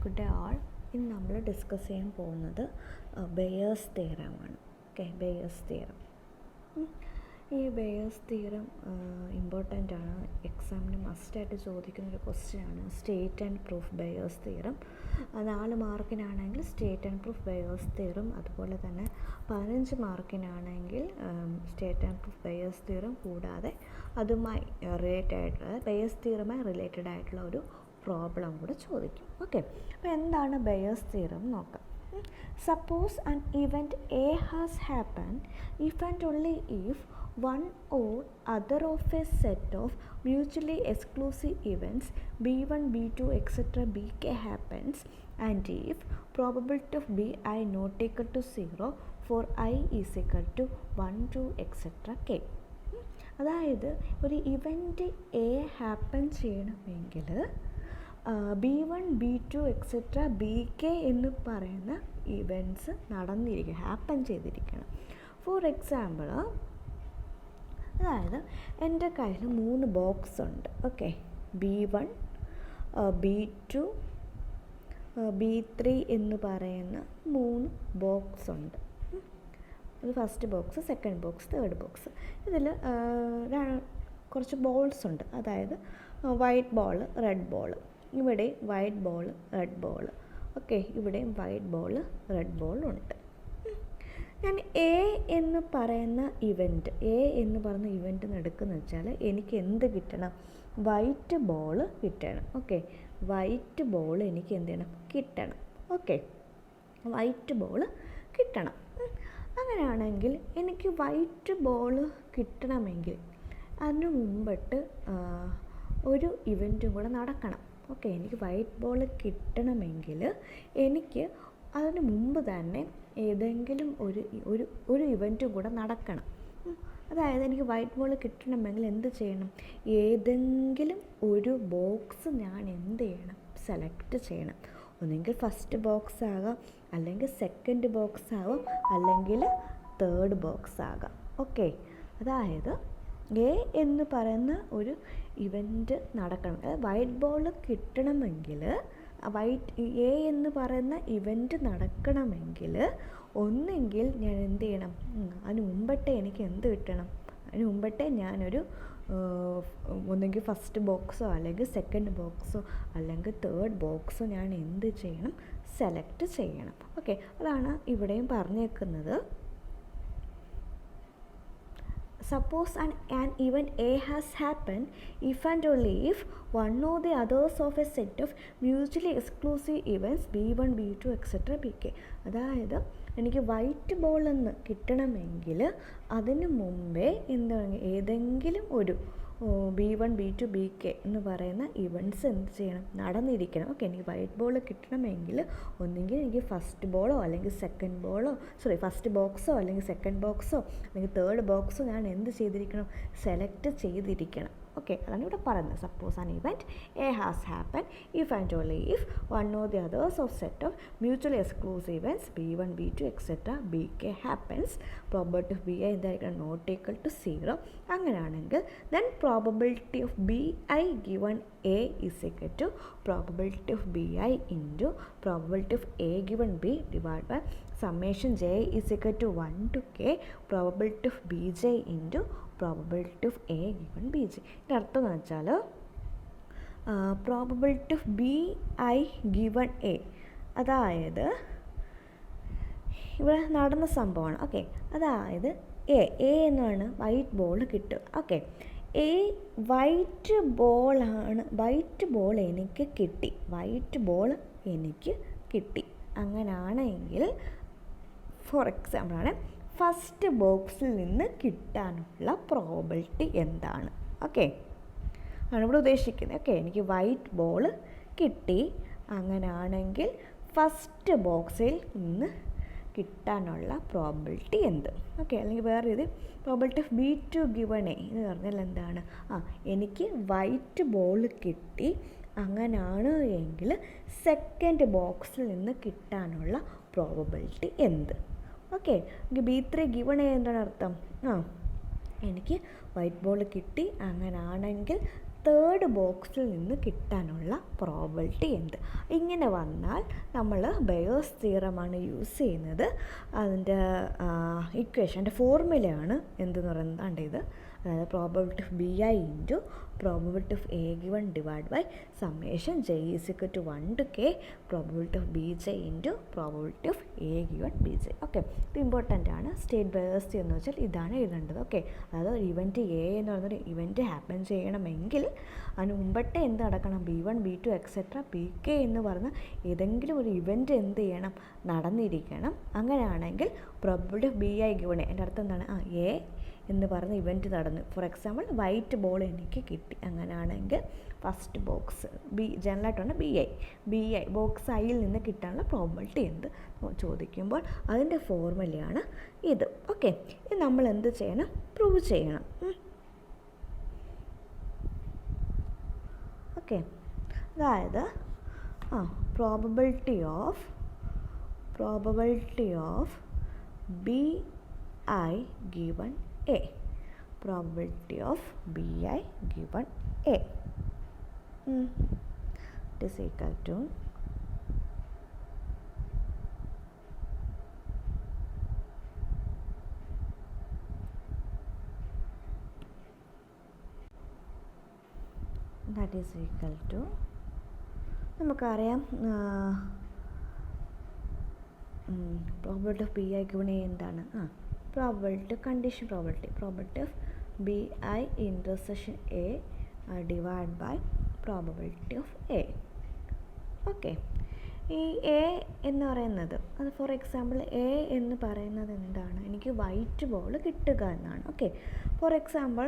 Good day ആൾ. ഇന്ന് നമ്മൾ discuss ചെയ്യാൻ പോകുന്നത് ബെയേഴ്സ് തിയറമാണ്. Okay, Bayes theorem. ഈ ബെയേഴ്സ് തിയറം ഇമ്പോർട്ടൻ്റ് ആണ്. എക്സാമിന് മസ്റ്റായിട്ട് ചോദിക്കുന്നൊരു ക്വസ്റ്റ്യനാണ്. State and proof Bayes theorem. 4 മാർക്കിനാണെങ്കിൽ state and proof Bayes theorem, അതുപോലെ തന്നെ 15 മാർക്കിനാണെങ്കിൽ state and proof Bayes theorem, കൂടാതെ അതുമായി റിലേറ്റഡ് ആയിട്ടുള്ള ബെയേഴ്സ് തിയറമായി റിലേറ്റഡ് ആയിട്ടുള്ള ഒരു പ്രോബ്ലം കൂടെ ചോദിക്കും. ഓക്കെ, അപ്പോൾ എന്താണ് ബെയേഴ്സ് തിയറം നോക്കാം. Suppose an event A has happened if and only if one or other of a set of mutually exclusive events B1, B2, etc. Bk happens, and if probability of Bi not equal to 0 for I is equal to 1, 2, etc. K. അതായത് ഒരു event A happen ചെയ്യണമെങ്കിൽ B1, B2, etc. Bk എന്ന് പറയുന്ന events നടന്നിരിക്കണം, happen ചെയ്തിരിക്കണം. For example, അതായത് എൻ്റെ കയ്യിൽ 3 box ഉണ്ട്. ഓക്കെ, B1, B2, B3 എന്ന് പറയുന്ന 3 ബോക്സ് ഉണ്ട്. ഇത് first box, second box, third box. ഇതിൽ കുറച്ച് ബോൾസ് ഉണ്ട്. അതായത് വൈറ്റ് ബോൾ, റെഡ് ബോൾ. ഇവിടെ white ball, red ball. Okay, ഇവിടെയും വൈറ്റ് ബോൾ, റെഡ് ബോൾ ഉണ്ട്. ഞാൻ എ എന്ന് പറയുന്ന ഇവൻറ്റ് എടുക്കുന്നത് വെച്ചാൽ എനിക്ക് എന്ത് കിട്ടണം? വൈറ്റ് ബോൾ കിട്ടണം. ഓക്കെ, വൈറ്റ് ബോൾ എനിക്ക് എന്ത് ചെയ്യണം? കിട്ടണം. ഓക്കെ, വൈറ്റ് ബോൾ കിട്ടണം. അങ്ങനെയാണെങ്കിൽ എനിക്ക് വൈറ്റ് ബോൾ കിട്ടണമെങ്കിൽ അതിന് മുമ്പിട്ട് ഒരു ഇവൻറ്റും കൂടെ നടക്കണം. ഓക്കെ, എനിക്ക് വൈറ്റ് ബോൾ കിട്ടണമെങ്കിൽ എനിക്ക് അതിന് മുമ്പ് തന്നെ ഏതെങ്കിലും ഒരു ഇവൻറ്റും കൂടെ നടക്കണം. അതായത് എനിക്ക് വൈറ്റ് ബോൾ കിട്ടണമെങ്കിൽ എന്ത് ചെയ്യണം? ഏതെങ്കിലും ഒരു ബോക്സ് ഞാൻ എന്ത് ചെയ്യണം? സെലക്ട് ചെയ്യണം. ഒന്നെങ്കിൽ ഫസ്റ്റ് ബോക്സ് ആകാം, അല്ലെങ്കിൽ സെക്കൻഡ് ബോക്സ് ആകാം, അല്ലെങ്കിൽ തേർഡ് ബോക്സ് ആകാം. ഓക്കെ, അതായത് എ എന്ന് പറയുന്ന ഒരു ഇവൻറ്റ് നടക്കണം. വൈറ്റ് ബോൾ കിട്ടണമെങ്കിൽ എ എന്ന് പറയുന്ന ഇവൻറ്റ് നടക്കണമെങ്കിൽ ഒന്നെങ്കിൽ ഞാൻ എന്ത് ചെയ്യണം? അതിന് മുമ്പട്ടേ എനിക്ക് എന്ത് കിട്ടണം? അതിന് മുമ്പട്ടേ ഞാനൊരു ഒന്നെങ്കിൽ ഫസ്റ്റ് ബോക്സോ അല്ലെങ്കിൽ സെക്കൻഡ് ബോക്സോ അല്ലെങ്കിൽ തേർഡ് ബോക്സോ ഞാൻ എന്ത് ചെയ്യണം? സെലക്ട് ചെയ്യണം. ഓക്കെ, അതാണ് ഇവിടെയും പറഞ്ഞേക്കുന്നത്. Suppose an event A has happened if and only if one or the others of a set of mutually exclusive events B1, B2, etc. Bk. അതായത് എനിക്ക് വൈറ്റ് ബോൾ എന്ന് കിട്ടണമെങ്കിൽ അതിന് മുമ്പേ എന്താണ്? ഏതെങ്കിലും ഒരു B1, B2, Bk എന്ന് പറയുന്ന ഇവൻറ്റ്സ് എന്ത് ചെയ്യണം? നടന്നിരിക്കണം. ഓക്കെ, എനിക്ക് വൈറ്റ് ബോൾ കിട്ടണമെങ്കിൽ ഒന്നെങ്കിൽ എനിക്ക് ഫസ്റ്റ് ബോളോ അല്ലെങ്കിൽ സെക്കൻഡ് ബോളോ ഫസ്റ്റ് ബോക്സോ അല്ലെങ്കിൽ സെക്കൻഡ് ബോക്സോ അല്ലെങ്കിൽ തേർഡ് ബോക്സോ ഞാൻ എന്ത് ചെയ്തിരിക്കണം? സെലക്ട് ചെയ്തിരിക്കണം. ഓക്കെ, അതാണ് ഇവിടെ പറയുന്നത്. Suppose an event A has happen if and only if one or the others of set of mutually exclusive events B1, B2, etc. Bk happens. Probability of Bi എന്തായിരിക്കണം? Not equal to 0. അങ്ങനെയാണെങ്കിൽ then probability of Bi given A is equal to probability of Bi into probability of A given B divided by summation J is equal to 1 to K probability of Bj into probability of A given Bj. ഇതിൻ്റെ അർത്ഥം എന്ന് വെച്ചാൽ probability of Bi given A, അതായത് ഇവിടെ നടന്ന സംഭവമാണ്. Okay, അതായത് A എന്നാണ് വൈറ്റ് ബോൾ കിട്ടുക. ഓക്കെ, വൈറ്റ് ബോൾ എനിക്ക് കിട്ടി. അങ്ങനെയാണെങ്കിൽ ഫോർ എക്സാമ്പിളാണ്, ഫസ്റ്റ് ബോക്സിൽ നിന്ന് കിട്ടാനുള്ള പ്രോബബിലിറ്റി എന്താണ്? ഓക്കെ, ആണ് ഇവിടെ ഉദ്ദേശിക്കുന്നത്. ഓക്കെ, എനിക്ക് വൈറ്റ് ബോൾ കിട്ടി. അങ്ങനെയാണെങ്കിൽ ഫസ്റ്റ് ബോക്സിൽ നിന്ന് കിട്ടാനുള്ള പ്രോബബിലിറ്റി എന്ത്? ഓക്കെ, അല്ലെങ്കിൽ വേറെ ഇത് probability of B2 given A എന്ന് പറഞ്ഞാൽ എന്താണ്? എനിക്ക് വൈറ്റ് ബോൾ കിട്ടി. അങ്ങനെയാണ് എങ്കിൽ സെക്കൻഡ് ബോക്സിൽ നിന്ന് കിട്ടാനുള്ള പ്രോബബിലിറ്റി എന്ത്? ഓക്കെ, B3 ഗിവൺ A എന്താണ് അർത്ഥം? എനിക്ക് വൈറ്റ് ബോൾ കിട്ടി. അങ്ങനെയാണെങ്കിൽ തേർഡ് ബോക്സിൽ നിന്ന് കിട്ടാനുള്ള പ്രോബബിലിറ്റി എന്ത്? ഇങ്ങനെ വന്നാൽ നമ്മൾ ബയേഴ്സ് തിയറമാണ് യൂസ് ചെയ്യുന്നത്. അതിൻ്റെ ഇക്വേഷൻ, അതിൻ്റെ ഫോർമുലയാണ് എന്തെന്ന് പറയുന്നത് ഇത്. അതായത് probability of B I into probability of A given divide by summation J is equal to 1 to k probability of B J into probability of A given B J. Okay, ഇത് important ആണ്. State Bayes എന്ന് വെച്ചാൽ ഇതാണ് എഴുതേണ്ടത്. Okay, അതായത് event A എന്ന് പറയുന്നൊരു event happen ചെയ്യണമെങ്കിൽ അതിന് മുമ്പത്തെ എന്ത് നടക്കണം? B1 B2 എക്സെട്ര PK എന്ന് പറഞ്ഞ ഏതെങ്കിലും ഒരു ഇവൻറ്റ് എന്ത് ചെയ്യണം? നടന്നിരിക്കണം. അങ്ങനെയാണെങ്കിൽ probability of B I given A, എൻ്റെ അർത്ഥം എന്താണ്? എ എന്ന് പറഞ്ഞ ഇവൻറ്റ് നടന്നു. ഫോർ എക്സാമ്പിൾ വൈറ്റ് ബോൾ എനിക്ക് കിട്ടി. അങ്ങനെയാണെങ്കിൽ ഫസ്റ്റ് ബോക്സ് ജനറലായിട്ടാണ് ബി ഐ ബോക്സ് ഐയിൽ നിന്ന് കിട്ടാനുള്ള പ്രോബബിലിറ്റി എന്ത് ചോദിക്കുമ്പോൾ അതിൻ്റെ ഫോർമുലയാണ് ഇത്. ഓക്കെ, ഇത് നമ്മൾ എന്ത് ചെയ്യണം? പ്രൂവ് ചെയ്യണം. ഓക്കെ, അതായത് probability of B I given A, probability of BI given A it is equal to that is equal to നമുക്കറിയാം probability of B I given A എന്താണ്? probability condition probability of BI intersection A divided by probability of A. Okay, ഈ A എന്ന് പറയുന്നത് അത് for example A എന്ന് പറയുന്നത് എന്താണ്? എനിക്ക് വൈറ്റ് ബോൾ കിട്ടുക എന്നാണ്. ഓക്കെ, ഫോർ എക്സാമ്പിൾ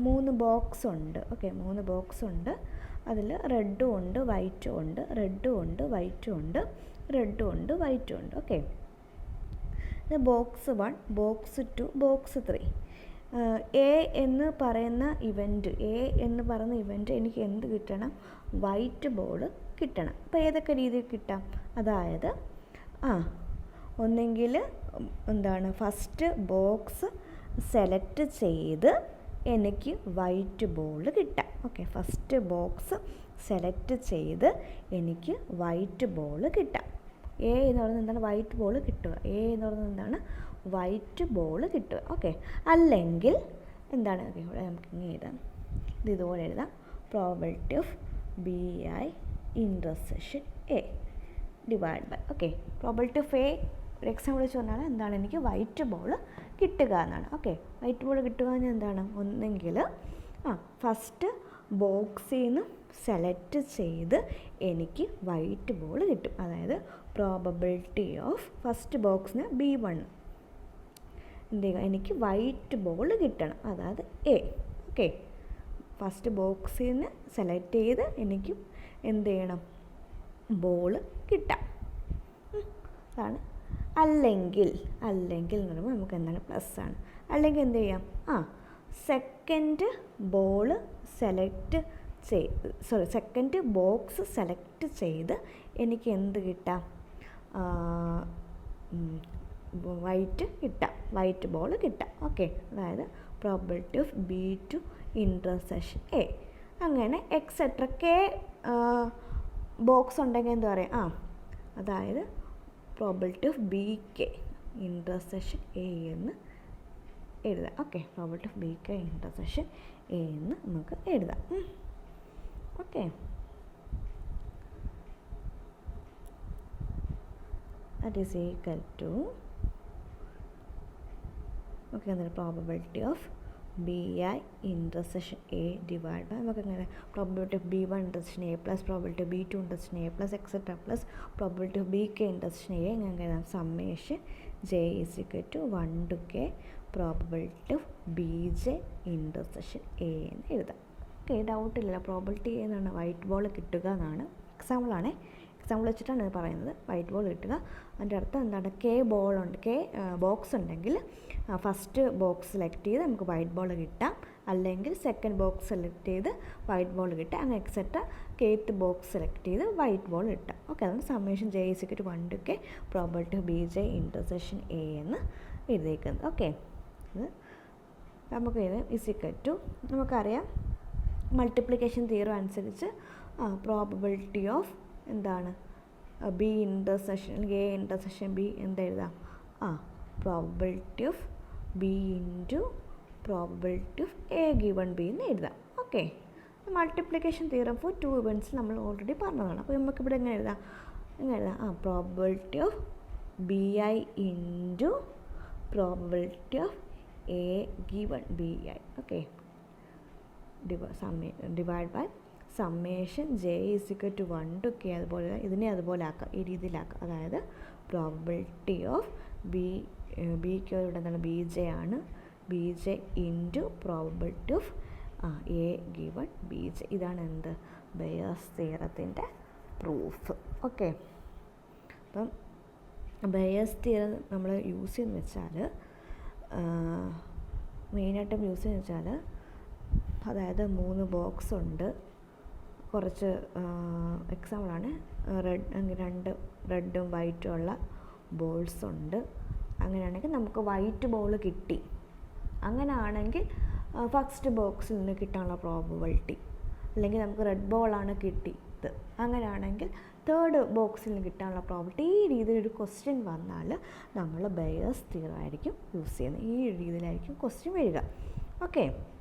3 ബോക്സ് ഉണ്ട്. ഓക്കെ, 3 ബോക്സ് ഉണ്ട്. അതിൽ റെഡും ഉണ്ട് വൈറ്റും ഉണ്ട്, റെഡും ഉണ്ട് വൈറ്റും ഉണ്ട്, റെഡും ഉണ്ട് വൈറ്റും ഉണ്ട്. Okay, box 1, box 2, box 3. A എന്ന് പറയുന്ന ഇവൻറ്റ് എനിക്ക് എന്ത് കിട്ടണം? വൈറ്റ് ബോൾ കിട്ടണം. അപ്പോൾ ഏതൊക്കെ രീതിയിൽ കിട്ടാം? അതായത് ഒന്നെങ്കിൽ എന്താണ്, ഫസ്റ്റ് ബോക്സ് സെലക്ട് ചെയ്ത് എനിക്ക് വൈറ്റ് ബോൾ കിട്ടാം. ഓക്കെ, ഫസ്റ്റ് ബോക്സ് സെലക്ട് ചെയ്ത് എനിക്ക് വൈറ്റ് ബോൾ കിട്ടാം. എ എന്ന് പറയുന്നത് എന്താണ്? വൈറ്റ് ബോൾ കിട്ടുക. എ എന്ന് പറയുന്നത് എന്താണ്? വൈറ്റ് ബോൾ കിട്ടുക. ഓക്കെ, അല്ലെങ്കിൽ എന്താണ്? ഓക്കെ, ഇവിടെ നമുക്ക് ഇങ്ങനെ എഴുതാം. ഇതുപോലെ എഴുതാം. Probability of B I intersection A divide by. Okay, probability of A ഒരു എക്സാമ്പിൾ വെച്ച് പറഞ്ഞാൽ എന്താണ്? എനിക്ക് വൈറ്റ് ബോൾ കിട്ടുക എന്നാണ്. ഓക്കെ, വൈറ്റ് ബോൾ കിട്ടുക എന്ന് എന്താണ്? ഒന്നെങ്കിൽ ഫസ്റ്റ് ബോക്സിൽ നിന്ന് സെലക്ട് ചെയ്ത് എനിക്ക് വൈറ്റ് ബോൾ കിട്ടും. അതായത് പ്രോബബിലിറ്റി ഓഫ് ഫസ്റ്റ് ബോക്സിന് B1 എന്ത് ചെയ്യുക? എനിക്ക് വൈറ്റ് ബോൾ കിട്ടണം. അതായത് എ. ഓക്കെ, ഫസ്റ്റ് ബോക്സിൽ നിന്ന് സെലക്ട് ചെയ്ത് എനിക്ക് എന്ത് ചെയ്യണം? ബോൾ കിട്ടാം. അതാണ്. അല്ലെങ്കിൽ എന്ന് പറയുമ്പോൾ നമുക്ക് എന്താണ്? പ്ലസ് ആണ്. അല്ലെങ്കിൽ എന്ത് ചെയ്യാം? Second ball select second box select ചെയ്ത് എനിക്ക് എന്ത് കിട്ടാം? വൈറ്റ് കിട്ടാം, വൈറ്റ് ബോൾ കിട്ടാം. ഓക്കെ, അതായത് probability of B2 intersection A. അങ്ങനെ എക്സെട്ര കെ ബോക്സ് ഉണ്ടെങ്കിൽ എന്താ പറയുക? അതായത് probability of BK intersection A എന്ന് എഴുതാം. Okay, probability of BK intersection A എന്ന് നമുക്ക് എഴുതാം. Okay, that is equal to എന്താണ്? Probability of BI intersection A divide by നമുക്ക് എങ്ങനെ? Probability of B1 intersection A plus probability of B2 intersection A plus etcetera plus probability of BK intersection A എങ്ങനെ എഴുതാം? Summation J is equal to 1 to k probability of BJ intersection A എന്ന് എഴുതാം. Okay, ഡൗട്ടില്ല. Probability എന്നാണ് white ball കിട്ടുക എന്നാണ്. എക്സാമ്പിളാണേ, example വെച്ചിട്ടാണ് പറയുന്നത്. വൈറ്റ് ബോൾ കിട്ടുക. അതിൻ്റെ അർത്ഥം എന്താണ്? കെ ബോക്സ് ഉണ്ടെങ്കിൽ ഫസ്റ്റ് ബോക്സ് സെലക്ട് ചെയ്ത് നമുക്ക് വൈറ്റ് ബോൾ കിട്ടാം. അല്ലെങ്കിൽ സെക്കൻഡ് ബോക്സ് സെലക്ട് ചെയ്ത് വൈറ്റ് ബോൾ കിട്ടാം. അങ്ങനെ എക്സെട്ര കേത്ത് ബോക്സ് സെലക്ട് ചെയ്ത് വൈറ്റ് ബോൾ കിട്ടാം. ഓക്കെ, അതാണ് summation J is equal to 1 to k probability of BJ intersection A എന്ന് എഴുതിയിരിക്കുന്നത്. ഓക്കെ, ഇത് നമുക്ക് ഇത് ഈസ് ഈക്വൽ ടു നമുക്കറിയാം മൾട്ടിപ്ലിക്കേഷൻ തിയറം അനുസരിച്ച് പ്രോബബിലിറ്റി ഓഫ് എന്താണ് ബി ഇൻ്റർസെക്ഷൻ അല്ലെങ്കിൽ A intersection B എന്തെഴുതാം probability of B into probability of A given B എന്ന് എഴുതാം. Okay, multiplication theorem for 2 events നമ്മൾ ഓൾറെഡി പറഞ്ഞതാണ്. അപ്പോൾ നമുക്കിവിടെ എങ്ങനെ എഴുതാം probability of B I into probability of A given B I. Okay, divide by summation J is equal to 1 to k. അതുപോലെ ഇതിനെ അതുപോലെ ആക്കാം, ഈ രീതിയിലാക്കാം. അതായത് പ്രോബബിലിറ്റി ഓഫ് ബിക്ക് ഇവിടെ എന്താണ് ബി ജെ ആണ്, B J into probability of A given B J. ഇതാണ് എന്ത് ബെയേഴ്സ് തിയറത്തിൻ്റെ പ്രൂഫ്. ഓക്കെ, അപ്പം ബെയേഴ്സ് തിയറം നമ്മൾ യൂസ് ചെയ്യുന്നത് വെച്ചാൽ മെയിനായിട്ടും യൂസ് ചെയ്യുന്നത് വെച്ചാൽ അതായത് 3 ബോക്സ് ഉണ്ട്, കുറച്ച് എക്സാമ്പിളാണ് രണ്ട് റെഡും വൈറ്റും ഉള്ള ബോൾസ് ഉണ്ട്. അങ്ങനെയാണെങ്കിൽ നമുക്ക് വൈറ്റ് ബോൾ കിട്ടി, അങ്ങനെയാണെങ്കിൽ ഫസ്റ്റ് ബോക്സിൽ നിന്ന് കിട്ടാനുള്ള പ്രോബബിലിറ്റി, അല്ലെങ്കിൽ നമുക്ക് റെഡ് ബോളാണ് കിട്ടിയത്, അങ്ങനെയാണെങ്കിൽ തേർഡ് ബോക്സിൽ നിന്ന് കിട്ടാനുള്ള പ്രോബബിലിറ്റി. ഈ രീതിയിലൊരു ക്വസ്റ്റ്യൻ വന്നാൽ നമ്മൾ ബെയേഴ്സ് തിയറം ആയിരിക്കും യൂസ് ചെയ്യുന്നത്. ഈ രീതിയിലായിരിക്കും ക്വസ്റ്റ്യൻ വരിക. ഓക്കെ.